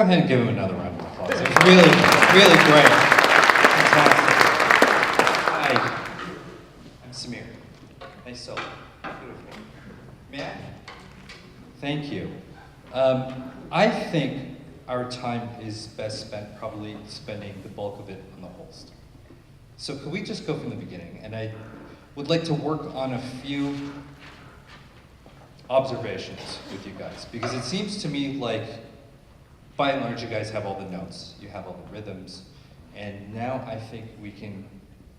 Go ahead and give him another round of applause. It was really, really great. Fantastic. Hi, I'm Samir. Nice solo. Beautiful. May I? Thank you. I think our time is best spent probably spending the bulk of it on the host. So could we just go from the beginning? And I would like to work on a few observations with you guys, because it seems to me like, by and large, you guys have all the notes, you have all the rhythms, and now I think we can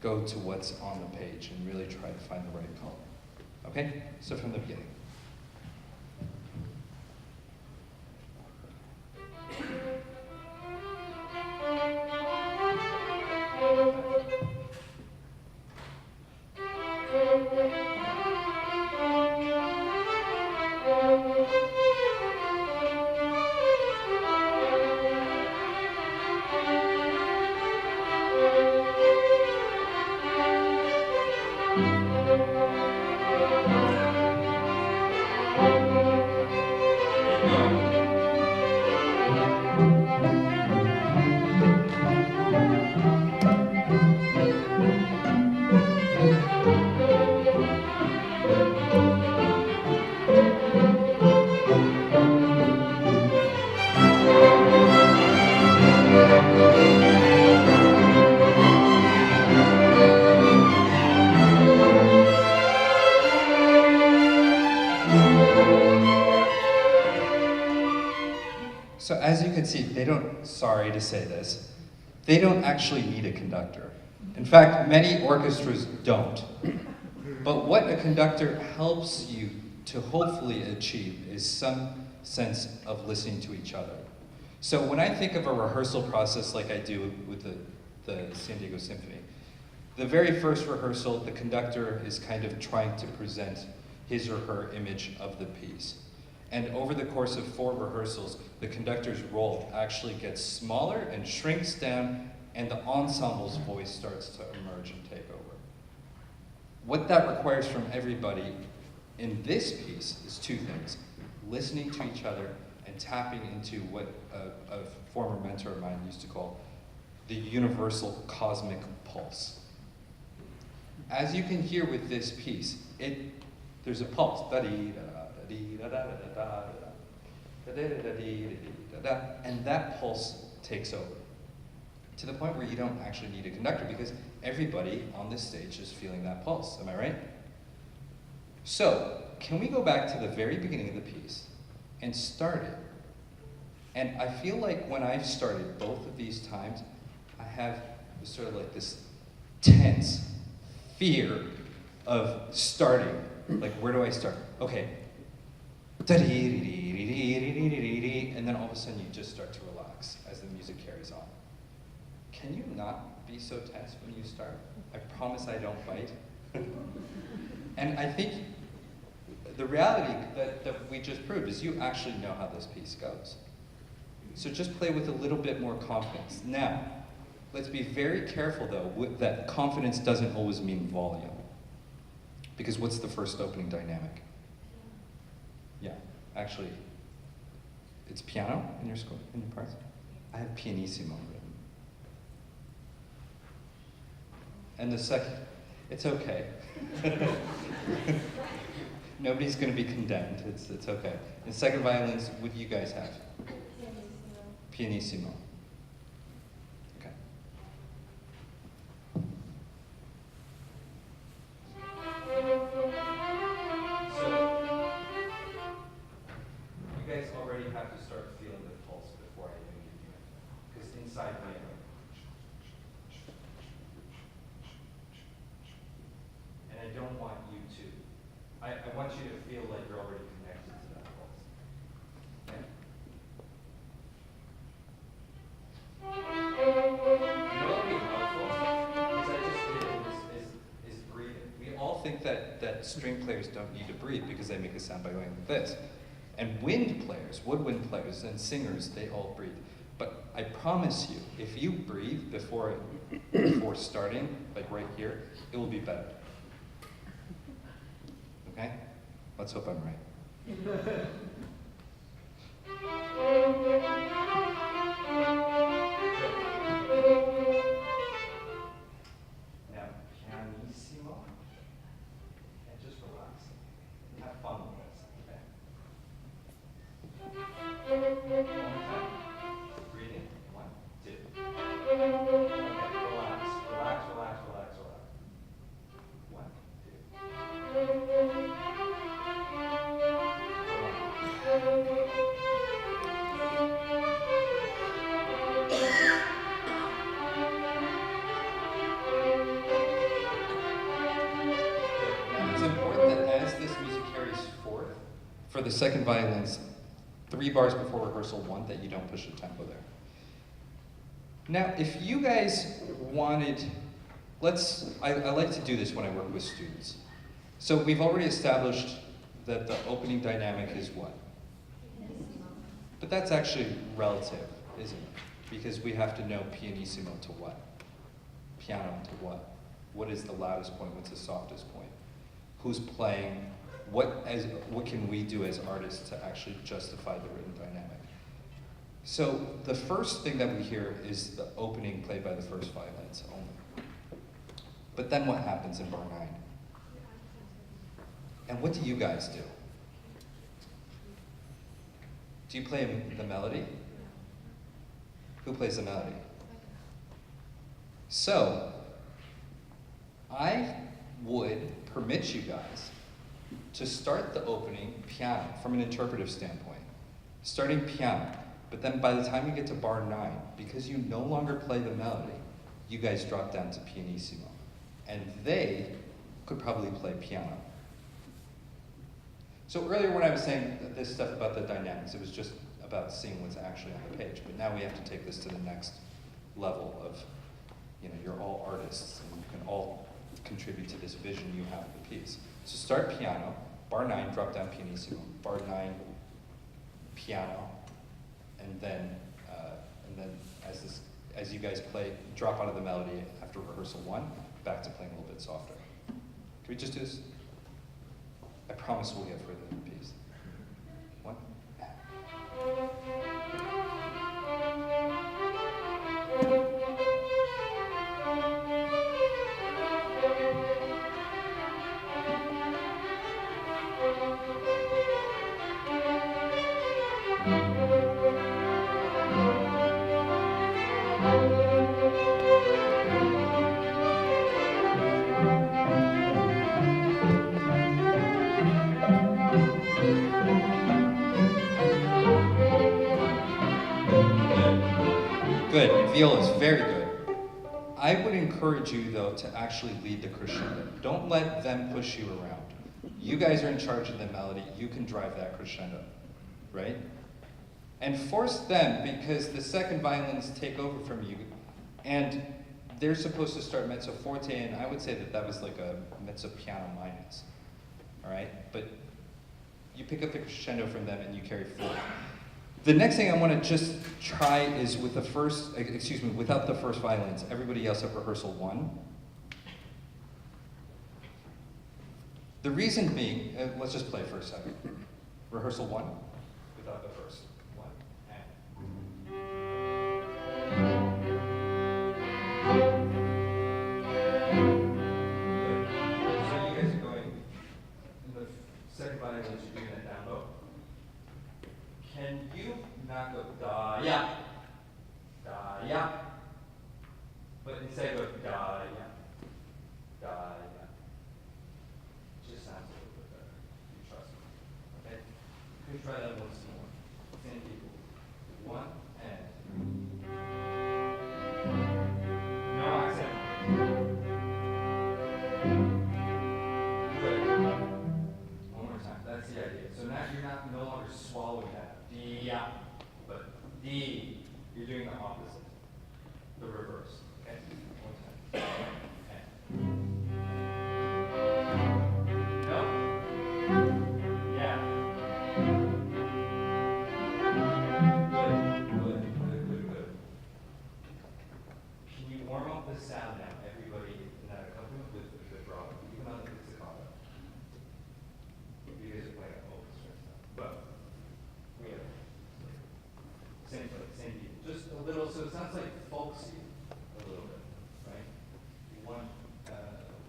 go to what's on the page and really try to find the right color. Okay? So from the beginning. So as you can see, sorry to say this, they don't actually need a conductor. In fact, many orchestras don't. But what a conductor helps you to hopefully achieve is some sense of listening to each other. So when I think of a rehearsal process like I do with the San Diego Symphony, the very first rehearsal, the conductor is kind of trying to present his or her image of the piece. And over the course of 4 rehearsals, the conductor's role actually gets smaller and shrinks down, and the ensemble's voice starts to emerge and take over. What that requires from everybody in this piece is 2 things: listening to each other and tapping into what a former mentor of mine used to call the universal cosmic pulse. As you can hear with this piece, there's a pulse, and that pulse takes over to the point where you don't actually need a conductor because everybody on this stage is feeling that pulse. Am I right? So, can we go back to the very beginning of the piece and start it? And I feel like when I've started both of these times, I have sort of like this tense fear of starting. Like, where do I start? Okay. And then all of a sudden you just start to relax as the music carries on. Can you not be so tense when you start? I promise I don't bite. And I think the reality that we just proved is you actually know how this piece goes. So just play with a little bit more confidence. Now, let's be very careful though that confidence doesn't always mean volume. Because what's the first opening dynamic? Yeah, actually, it's piano in your score, in your parts. I have pianissimo written. And the second, it's okay. Nobody's going to be condemned. It's okay. And second violins, what do you guys have? Pianissimo. Okay. So, you guys already have to start feeling the pulse before I even give you it. Because inside me, and I don't want you to. I want you to feel like you're already connected to that pulse. Okay? You know what would be helpful? Is I just did is breathing. We all think that string players don't need to breathe because they make a sound by going like this. And wind players, woodwind players, and singers, they all breathe. But I promise you, if you breathe before starting, like right here, it will be better. Okay? Let's hope I'm right. for the second violins, 3 bars before rehearsal 1 that you don't push the tempo there. Now, if you guys wanted, I like to do this when I work with students. So we've already established that the opening dynamic is what? But that's actually relative, isn't it? Because we have to know pianissimo to what? Piano to what? What is the loudest point? What's the softest point? Who's playing? What can we do as artists to actually justify the written dynamic? So the first thing that we hear is the opening played by the first violins only. But then what happens in bar 9? And what do you guys do? Do you play the melody? Who plays the melody? So, I would permit you guys to start the opening piano from an interpretive standpoint. Starting piano, but then by the time you get to bar 9, because you no longer play the melody, you guys drop down to pianissimo. And they could probably play piano. So earlier when I was saying this stuff about the dynamics, it was just about seeing what's actually on the page. But now we have to take this to the next level of, you're all artists and you can all contribute to this vision you have of the piece. So start piano, bar 9, drop down pianissimo, bar 9, piano, and then as you guys play, drop out of the melody after rehearsal 1, back to playing a little bit softer. Can we just do this? I promise we'll get further in the piece. 1. Good. Viola is very good. I would encourage you, though, to actually lead the crescendo. Don't let them push you around. You guys are in charge of the melody. You can drive that crescendo, right? And force them, because the second violins take over from you, and they're supposed to start mezzo forte, and I would say that was like a mezzo piano minus, all right? But you pick up the crescendo from them and you carry forward. The next thing I want to just try is without the first violins, everybody else at rehearsal 1. The reason being, let's just play for a second. Rehearsal 1, without the first 1, Good. So you guys are going, in the second violins, you're doing that down low. Can you not go da-ya, da-ya, but instead go da-ya, da-ya. Just sounds a little bit better. You trust me, okay? Can you try that once more? Same people. 1 and. No accent. Good. One more time. That's the idea. So now you're no longer swallowing that. D-ya, but D. You're doing the opposite. The reverse. Okay? One time. Okay. No? Yeah. Good. Can you warm up the sound now, everybody, in that accompaniment with the drop, even on the pizzicato? You guys are playing an orchestra stuff. But we have same beat. Just a little, so it sounds like folksy a little bit, right? 1, and.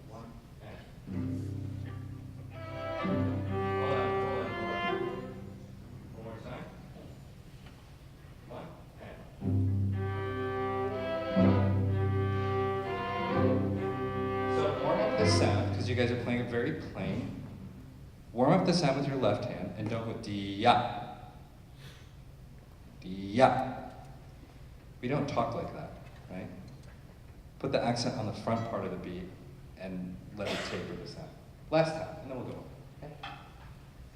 Hold on. One more time. 1, and. So warm up the sound, because you guys are playing it very plain. Warm up the sound with your left hand, and don't go D-ya. D-ya. We don't talk like that, right? Put the accent on the front part of the beat and let it taper the sound. Last time, and then we'll go. Okay?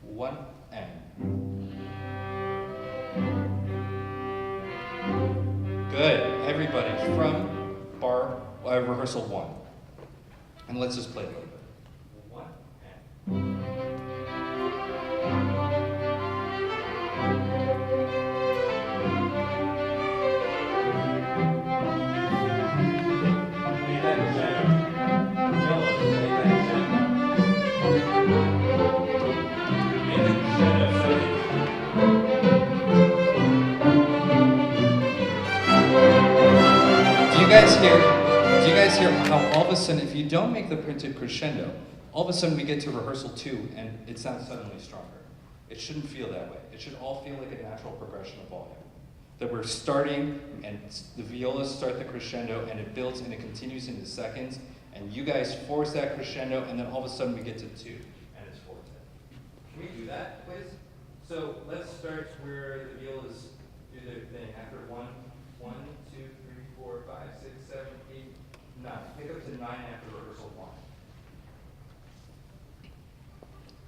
1 and. everybody from rehearsal 1. And let's just play a little bit. 1 and. Do you guys hear how all of a sudden, if you don't make the printed crescendo, all of a sudden we get to rehearsal 2 and it sounds suddenly stronger? It shouldn't feel that way. It should all feel like a natural progression of volume. That we're starting and the violas start the crescendo and it builds and it continues into seconds and you guys force that crescendo and then all of a sudden we get to 2 and it's forte. Can we do that, please? So let's start where the violas do their thing after 1, 1, 2, 3, 4, 5, 6, 7, 8, 9. Pick up to 9 after rehearsal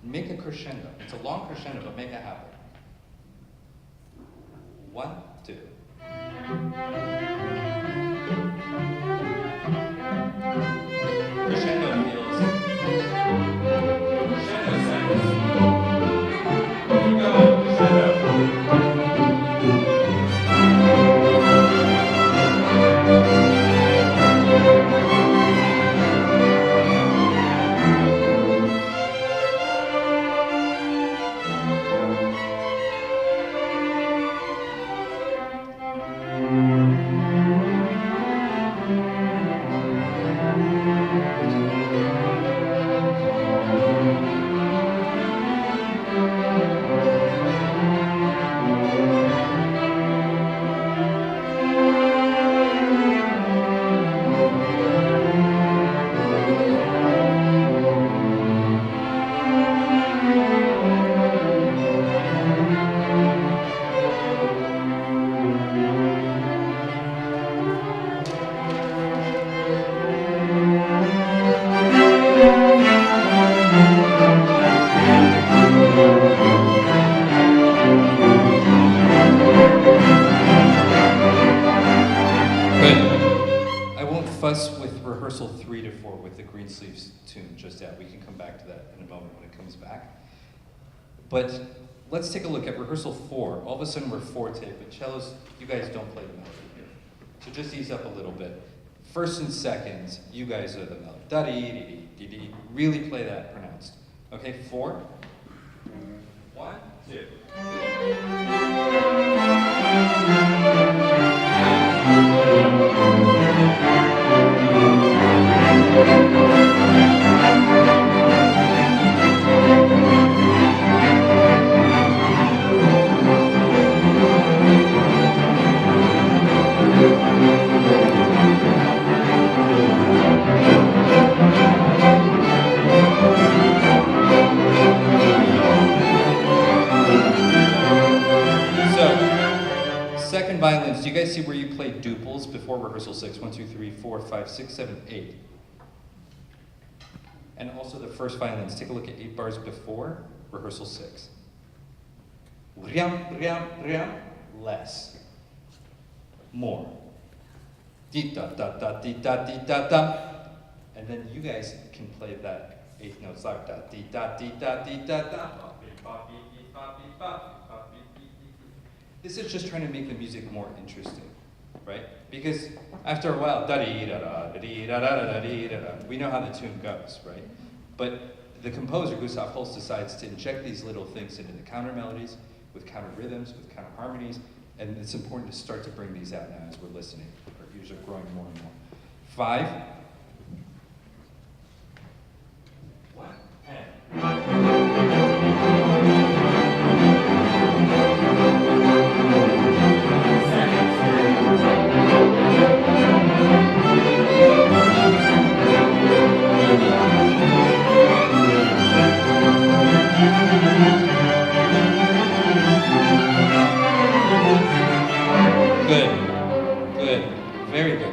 1. Make a crescendo. It's a long crescendo, but make it happen. 1, 2. Crescendo feels. Crescendo seconds. Keep going, crescendo. Rehearsal 3 to 4 with the green sleeves tune just yet. We can come back to that in a moment when it comes back. But let's take a look at rehearsal 4. All of a sudden we're forte, but cellos, you guys don't play the melody here. So just ease up a little bit. First and seconds, you guys are the melody. Da-dee-dee-dee-dee-dee. Really play that pronounced. Okay, 4. 1, 2. Second violins, do you guys see where you play duples before rehearsal 6? 1, 2, 3, 4, 5, 6, 7, 8. And also the first violins, take a look at 8 bars before rehearsal 6. Riam, riam, riam, less. More. Di da da da di da di da da. And then you guys can play that 8th note like that. Di da di da di da da. This is just trying to make the music more interesting, right? Because after a while, da-dee-da-da, da-dee-da-da-da, da-dee-da-da, we know how the tune goes, right? But the composer, Gustav Holst, decides to inject these little things into the counter melodies, with counter rhythms, with counter harmonies, and it's important to start to bring these out now as we're listening. Our ears are growing more and more. 5. 1, and.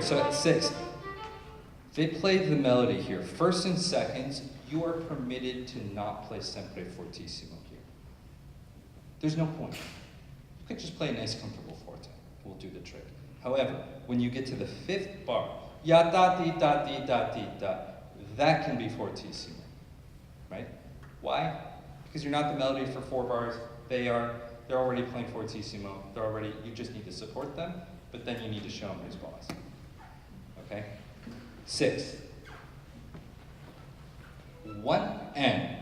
So at 6, they play the melody here. First and seconds, you are permitted to not play sempre fortissimo here. There's no point. You could just play a nice, comfortable forte. We'll do the trick. However, when you get to the fifth bar, ya da di da di da di da, that can be fortissimo, right? Why? Because you're not the melody for 4 bars. They're already playing fortissimo. You just need to support them, but then you need to show them who's boss. Okay? 6. 1 and.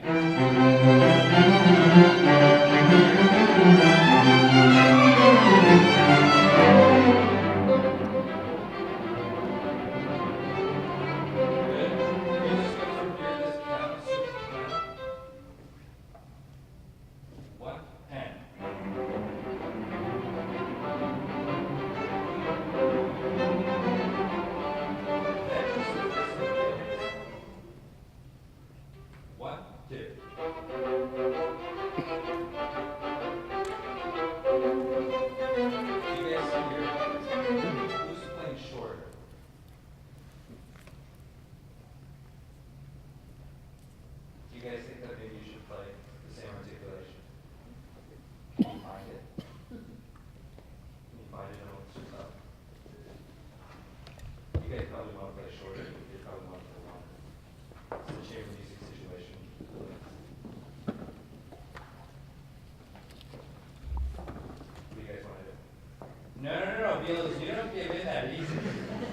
Violas, you don't give in that easy. You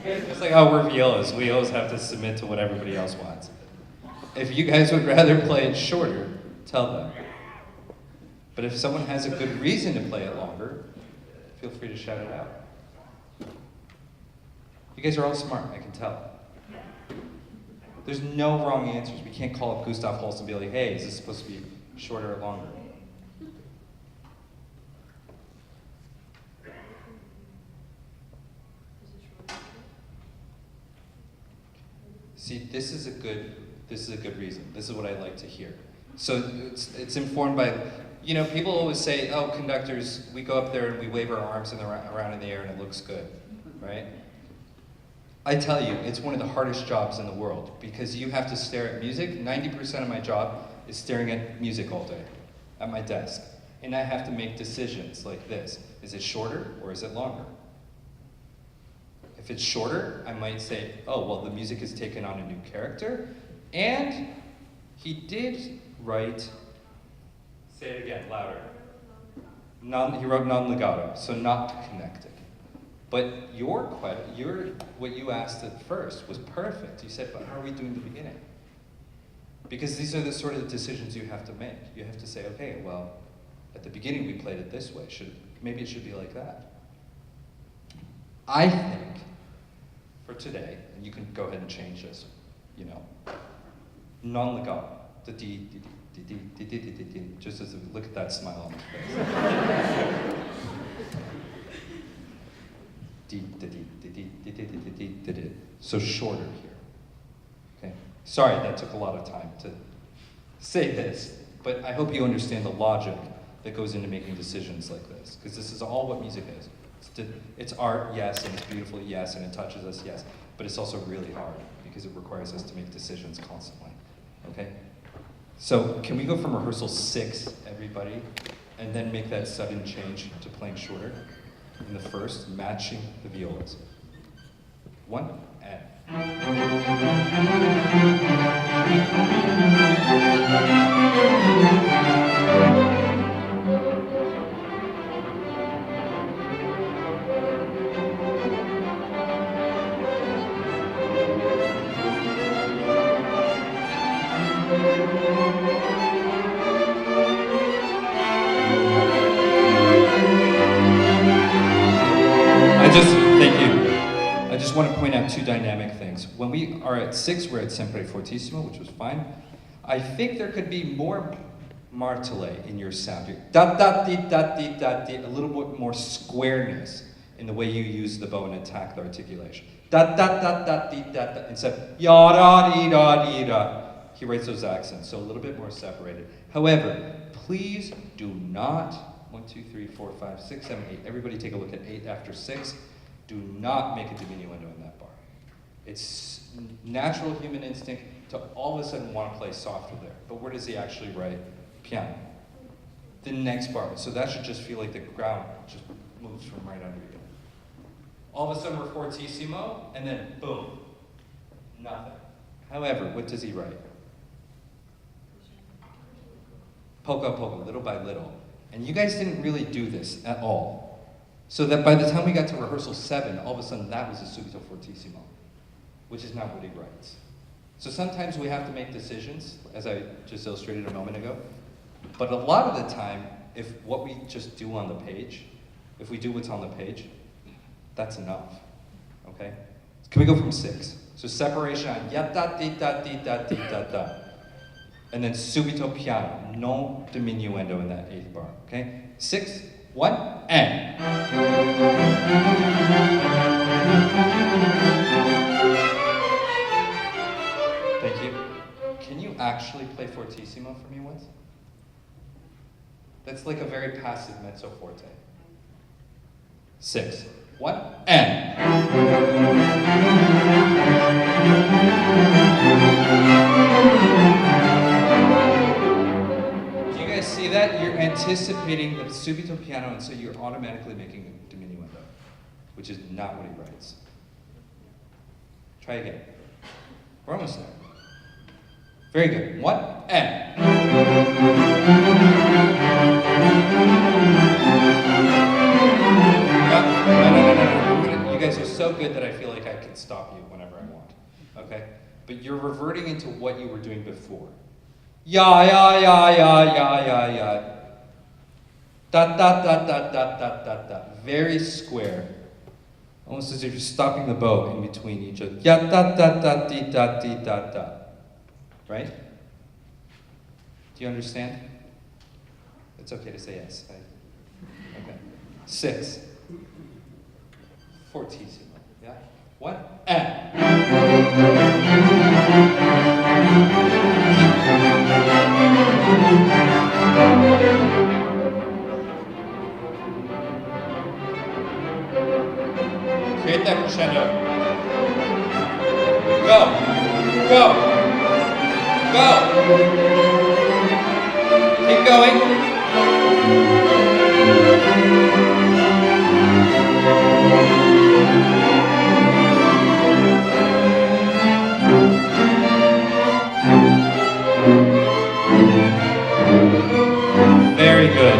guys are just like, oh, we're violas. We always have to submit to what everybody else wants. If you guys would rather play it shorter, tell them. But if someone has a good reason to play it longer, feel free to shout it out. You guys are all smart, I can tell. There's no wrong answers. We can't call up Gustav Holst and be like, hey, is this supposed to be shorter or longer? See, this is a good reason. This is what I like to hear. So it's informed by, you know, people always say, oh, conductors, we go up there and we wave our arms around in the air and it looks good, right? I tell you, it's one of the hardest jobs in the world because you have to stare at music. 90% of my job is staring at music all day at my desk. And I have to make decisions like this. Is it shorter or is it longer? If it's shorter, I might say, oh, well, the music has taken on a new character, and he did write, say it again, louder. He wrote non-legato, so not connected. But what you asked at first was perfect. You said, but how are we doing the beginning? Because these are the sort of decisions you have to make. You have to say, okay, well, at the beginning we played it this way. Maybe it should be like that. I think, for today, and you can go ahead and change this, you know, non-legato, the D, just as look at that smile on his face. So shorter here, okay? Sorry, that took a lot of time to say this, but I hope you understand the logic that goes into making decisions like this, because this is all what music is. It's art, yes, and it's beautiful, yes, and it touches us, yes, but it's also really hard because it requires us to make decisions constantly, okay? So can we go from rehearsal 6, everybody, and then make that sudden change to playing shorter in the first, matching the violas. 1, and. Thank you. I just want to point out 2 dynamic things. When we are at 6, we're at sempre fortissimo, which was fine. I think there could be more martele in your sound. Da da di da di da di, a little bit more squareness in the way you use the bow and attack the articulation. Da da da da di da da, instead ya da di da di da. He writes those accents, so a little bit more separated. However, please do not 1, 2, 3, 4, 5, 6, 7, 8. Everybody take a look at 8 after 6. Do not make a diminuendo in that bar. It's natural human instinct to all of a sudden want to play softer there. But where does he actually write? Piano. The next bar. So that should just feel like the ground just moves from right under you. All of a sudden we're fortissimo, and then boom, nothing. However, what does he write? Polka, polka, little by little. And you guys didn't really do this at all. So that by the time we got to rehearsal 7, all of a sudden that was a subito fortissimo, which is not what he writes. So sometimes we have to make decisions, as I just illustrated a moment ago. But a lot of the time, if what we just do on the page, if we do what's on the page, that's enough, okay? Can we go from 6? So separation on ya da di da di da di da da. And then subito piano, non diminuendo in that 8th bar, okay? 6, 1, and. Thank you. Can you actually play fortissimo for me once? That's like a very passive mezzo forte. 6, 1, and. Do you guys see that? You're anticipating the subito piano, and so you're automatically making a diminuendo, which is not what he writes. Try again. We're almost there. Very good. 1, and. No. You guys are so good that I feel like I can stop you whenever I want. Okay? But you're reverting into what you were doing before. Ya, ya, ya, ya, ya, ya, ya. Da, da, da, da, da, da, da, da. Very square. Almost as if you're stopping the bow in between each other. Ya, da, da, da, di, da, di, da, da. Right? Do you understand? It's okay to say yes. Okay. 6. Fortissimo. Yeah? 1, and. Create that crescendo. Go. Go. Go. Keep going. Very good.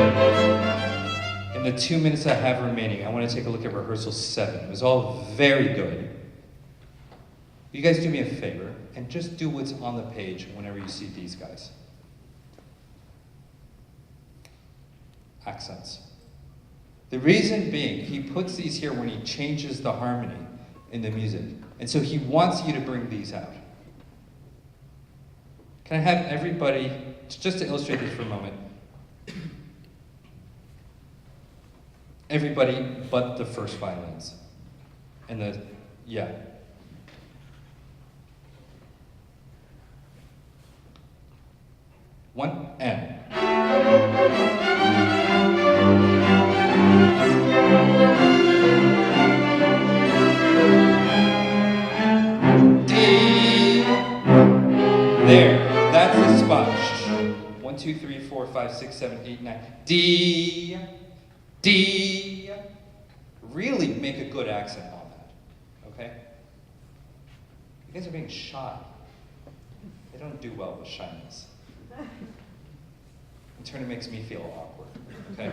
In the 2 minutes I have remaining, I want to take a look at rehearsal 7. It was all very good. You guys do me a favor and just do what's on the page whenever you see these guys. Accents. The reason being, he puts these here when he changes the harmony in the music. And so he wants you to bring these out. Can I have everybody, just to illustrate this for a moment, everybody but the first violins. And the, yeah. One, and. D. There, that's the spot. 1, 2, 3, 4, 5, 6, 7, 8, 9. D. D. Really make a good accent on that, okay? You guys are being shy. They don't do well with shyness. In turn, it makes me feel awkward, okay?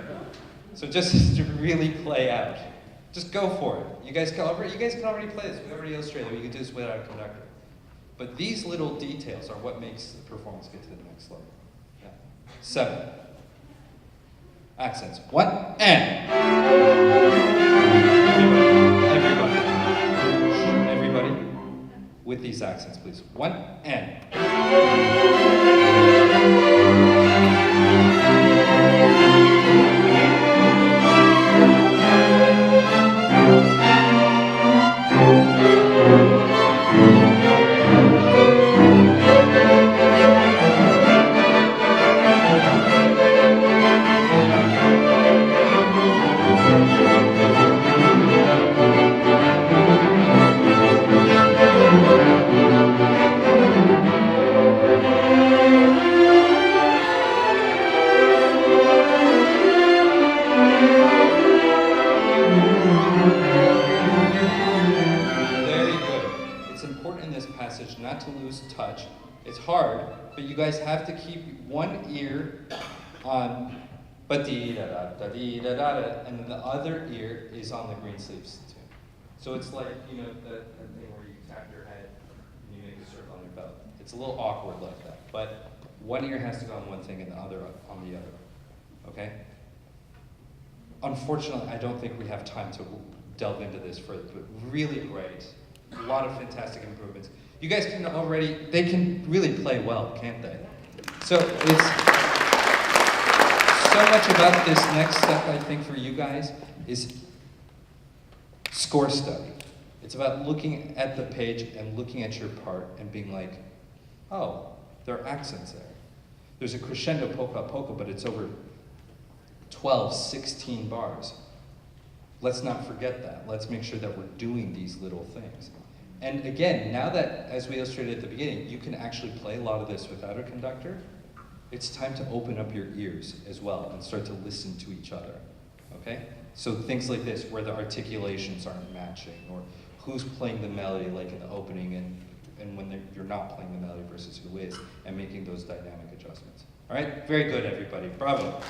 So just to really play out, just go for it. You guys can already play this. We already illustrated. You can do this without a conductor. But these little details are what makes the performance get to the next level. Yeah. 7. Accents. 1, and. Everybody. With these accents, please. 1, and. It's hard, but you guys have to keep one ear on ba-dee-da-da-da-dee-da-da-da, and then the other ear is on the green sleeves tune. So it's like, you know, that thing where you tap your head and you make a circle on your belt. It's a little awkward like that, but one ear has to go on one thing and the other on the other, okay? Unfortunately, I don't think we have time to delve into this further, but really great. A lot of fantastic improvements. You guys can already, they can really play well, can't they? So it's so much about this next step, I think, for you guys is score study. It's about looking at the page and looking at your part and being like, oh, there are accents there. There's a crescendo polka polka, but it's over 12, 16 bars. Let's not forget that. Let's make sure that we're doing these little things. And again, now that, as we illustrated at the beginning, you can actually play a lot of this without a conductor, it's time to open up your ears as well and start to listen to each other, okay? So things like this, where the articulations aren't matching, or who's playing the melody, like in the opening, and when you're not playing the melody versus who is, and making those dynamic adjustments. All right, very good, everybody, bravo.